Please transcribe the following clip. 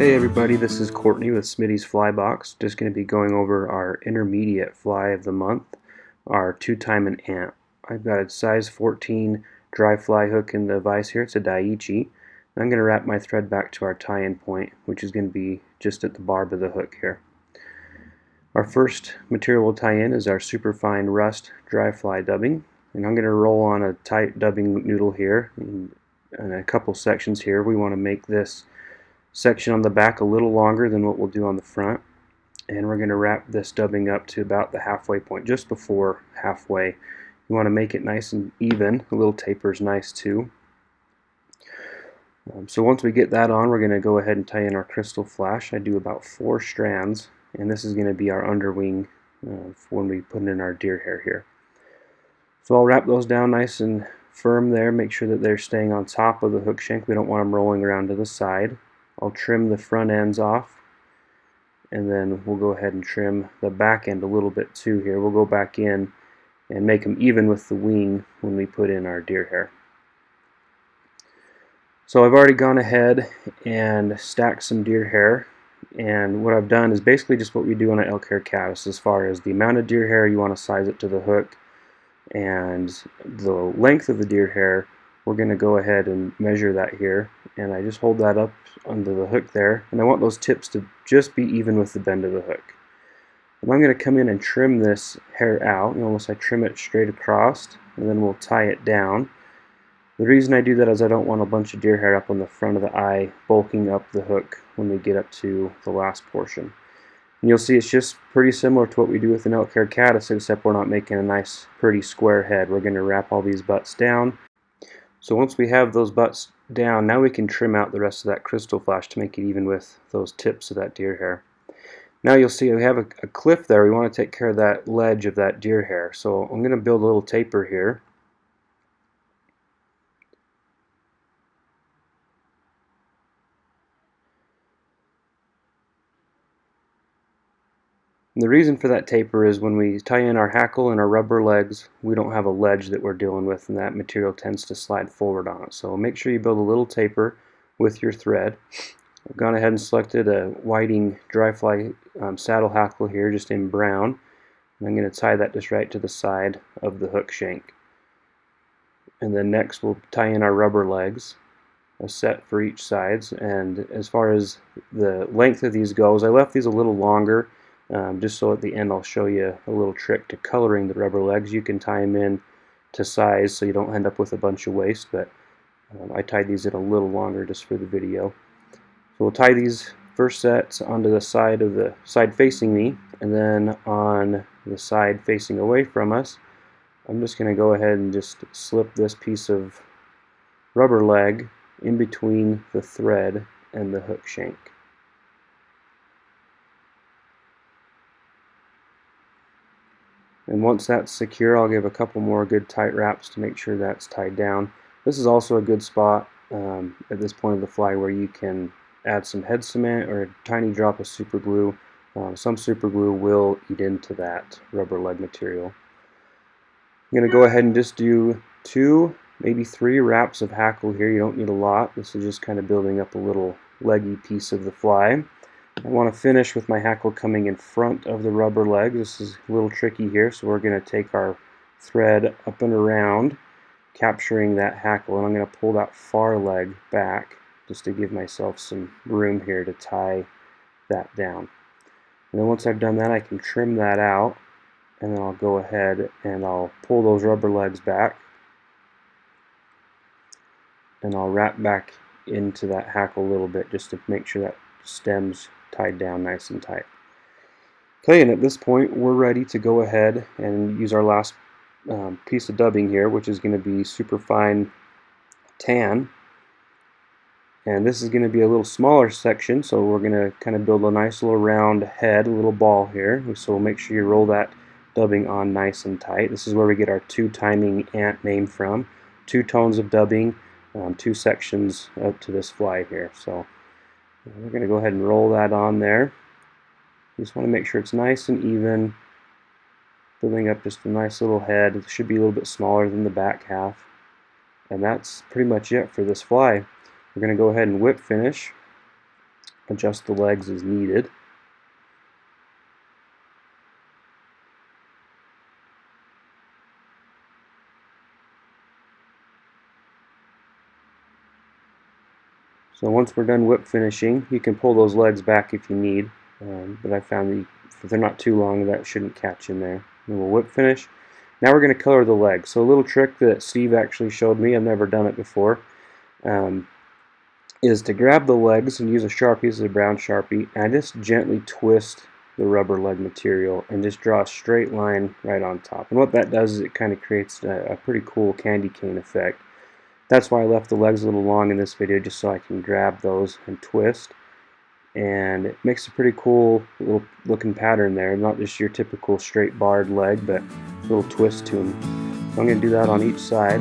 Hey everybody, this is Courtney with Smitty's Fly Box. Just going to be going over our intermediate fly of the month, our Timin Ant. I've got a size 14 dry fly hook in the vise here. It's a Daiichi. I'm going to wrap my thread back to our tie-in point, which is going to be just at the barb of the hook here. Our first material we'll tie in is our superfine rust dry fly dubbing, and I'm going to roll on a tight dubbing noodle here in a couple sections here. We want to make this section on the back a little longer than what we'll do on the front, and we're going to wrap this dubbing up to about the halfway point, just before halfway. You want to make it nice and even. A little taper is nice too. So once we get that on, we're going to go ahead and tie in our crystal flash. I do about 4 strands, and this is going to be our underwing for when we put in our deer hair here. So I'll wrap those down nice and firm there. Make sure that they're staying on top of the hook shank. We don't want them rolling around to the side. I'll trim the front ends off, and then we'll go ahead and trim the back end a little bit too here. We'll go back in and make them even with the wing when we put in our deer hair. So I've already gone ahead and stacked some deer hair, and what I've done is basically just what we do on an elk hair caddis. As far as the amount of deer hair, you want to size it to the hook, and the length of the deer hair, we're going to go ahead and measure that here, and I just hold that up under the hook there, and I want those tips to just be even with the bend of the hook. And I'm going to come in and trim this hair out. Almost I trim it straight across, and then we'll tie it down. The reason I do that is I don't want a bunch of deer hair up on the front of the eye bulking up the hook when we get up to the last portion. And you'll see it's just pretty similar to what we do with an elk hair caddis, except we're not making a nice pretty square head. We're going to wrap all these butts down. So once we have those butts down, now we can trim out the rest of that crystal flash to make it even with those tips of that deer hair. Now you'll see we have a cliff there. We want to take care of that ledge of that deer hair. So I'm going to build a little taper here. And the reason for that taper is when we tie in our hackle and our rubber legs, we don't have a ledge that we're dealing with, and that material tends to slide forward on it. So make sure you build a little taper with your thread. I've gone ahead and selected a whiting dry fly saddle hackle here, just in brown. And I'm going to tie that just right to the side of the hook shank. And then next we'll tie in our rubber legs, a set for each sides. And as far as the length of these goes, I left these a little longer. Just so at the end I'll show you a little trick to coloring the rubber legs. You can tie them in to size so you don't end up with a bunch of waste, but I tied these in a little longer just for the video. So we'll tie these first sets onto the side facing me, and then on the side facing away from us, I'm just going to go ahead and just slip this piece of rubber leg in between the thread and the hook shank. And once that's secure, I'll give a couple more good tight wraps to make sure that's tied down. This is also a good spot at this point of the fly where you can add some head cement or a tiny drop of super glue. Some super glue will eat into that rubber leg material. I'm going to go ahead and just do 2, maybe 3 wraps of hackle here. You don't need a lot. This is just kind of building up a little leggy piece of the fly. I want to finish with my hackle coming in front of the rubber leg. This is a little tricky here, so we're going to take our thread up and around, capturing that hackle, and I'm going to pull that far leg back just to give myself some room here to tie that down. And then once I've done that, I can trim that out, and then I'll go ahead and I'll pull those rubber legs back, and I'll wrap back into that hackle a little bit just to make sure that stem's tied down nice and tight. Okay, and at this point we're ready to go ahead and use our last piece of dubbing here, which is going to be super fine tan. And this is going to be a little smaller section, so we're going to kind of build a nice little round head, a little ball here. So make sure you roll that dubbing on nice and tight. This is where we get our Timin Ant name from. 2 tones of dubbing, 2 sections up to this fly here. So we're going to go ahead and roll that on there. You just want to make sure it's nice and even, building up just a nice little head. It should be a little bit smaller than the back half. And that's pretty much it for this fly. We're going to go ahead and whip finish. adjust the legs as needed. So once we're done whip finishing, you can pull those legs back if you need, but I found that if they're not too long, that shouldn't catch in there. And we'll whip finish. Now we're going to color the legs. So a little trick that Steve actually showed me, I've never done it before, um, is to grab the legs and use a Sharpie, as a brown Sharpie, and I just gently twist the rubber leg material and just draw a straight line right on top. And what that does is it kind of creates a pretty cool candy cane effect. That's why I left the legs a little long in this video, just so I can grab those and twist. And it makes a pretty cool little looking pattern there. Not just your typical straight barred leg, but a little twist to them. So I'm going to do that on each side.